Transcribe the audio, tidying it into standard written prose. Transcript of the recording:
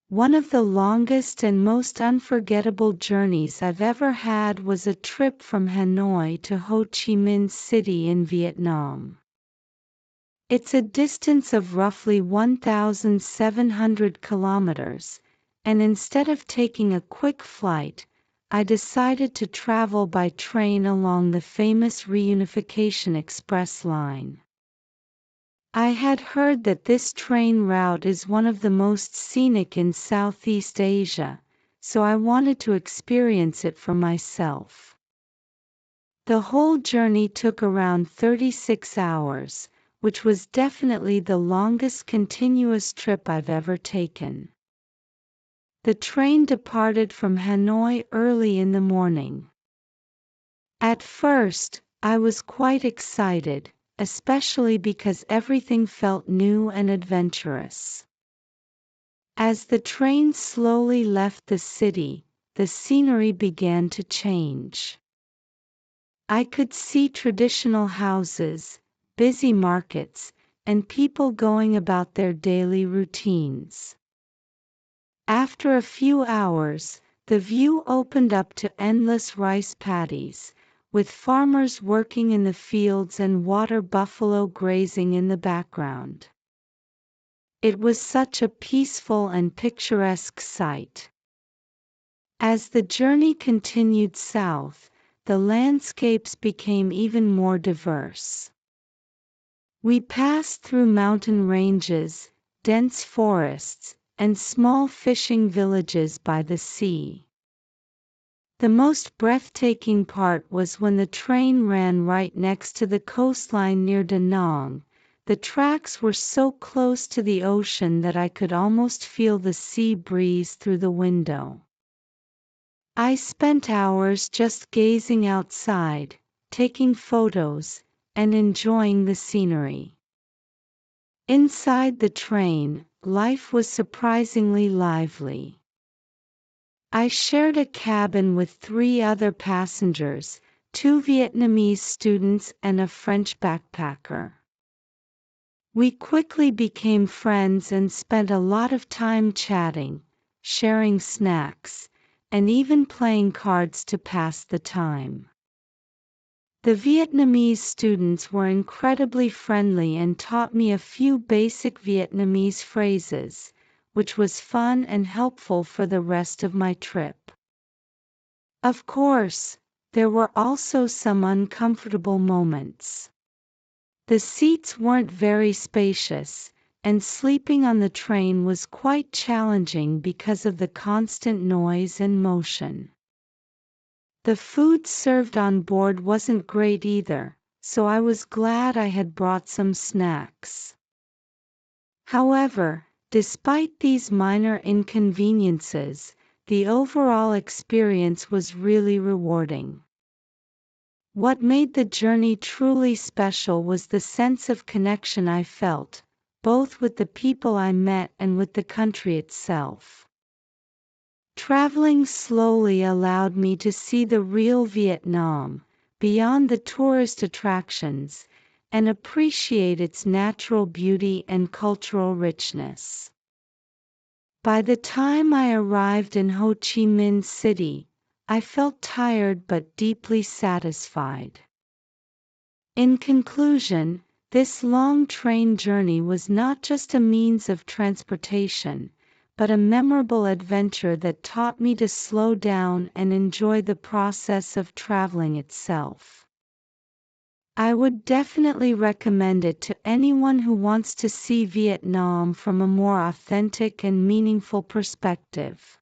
One of the longest and most unforgettable journeys I've ever had was a trip from Hanoi to Ho Chi Minh City in Vietnam. It's a distance of roughly 1,700 kilometers, and instead of taking a quick flight, I decided to travel by train along the famous Reunification Express line. I had heard that this train route is one of the most scenic in Southeast Asia, so I wanted to experience it for myself. The whole journey took around 36 hours, which was definitely the longest continuous trip I've ever taken. The train departed from Hanoi early in the morning. At first, I was quite excited, especially because everything felt new and adventurous. As the train slowly left the city, the scenery began to change. I could see traditional houses, busy markets, and people going about their daily routines. After a few hours, the view opened up to endless rice paddies, with farmers working in the fields and water buffalo grazing in the background. It was such a peaceful and picturesque sight. As the journey continued south, the landscapes became even more diverse. We passed through mountain ranges, dense forests, and small fishing villages by the sea. The most breathtaking part was when the train ran right next to the coastline near Da Nang. The tracks were so close to the ocean that I could almost feel the sea breeze through the window. I spent hours just gazing outside, taking photos, and enjoying the scenery. Inside the train, life was surprisingly lively. I shared a cabin with 3 other passengers, 2 Vietnamese students and a French backpacker. We quickly became friends and spent a lot of time chatting, sharing snacks, and even playing cards to pass the time. The Vietnamese students were incredibly friendly and taught me a few basic Vietnamese phrases, which was fun and helpful for the rest of my trip. Of course, there were also some uncomfortable moments. The seats weren't very spacious, and sleeping on the train was quite challenging because of the constant noise and motion. The food served on board wasn't great either, so I was glad I had brought some snacks. However, despite these minor inconveniences, the overall experience was really rewarding. What made the journey truly special was the sense of connection I felt, both with the people I met and with the country itself. Traveling slowly allowed me to see the real Vietnam, beyond the tourist attractions, and appreciate its natural beauty and cultural richness. By the time I arrived in Ho Chi Minh City, I felt tired but deeply satisfied. In conclusion, this long train journey was not just a means of transportation, but a memorable adventure that taught me to slow down and enjoy the process of traveling itself. I would definitely recommend it to anyone who wants to see Vietnam from a more authentic and meaningful perspective.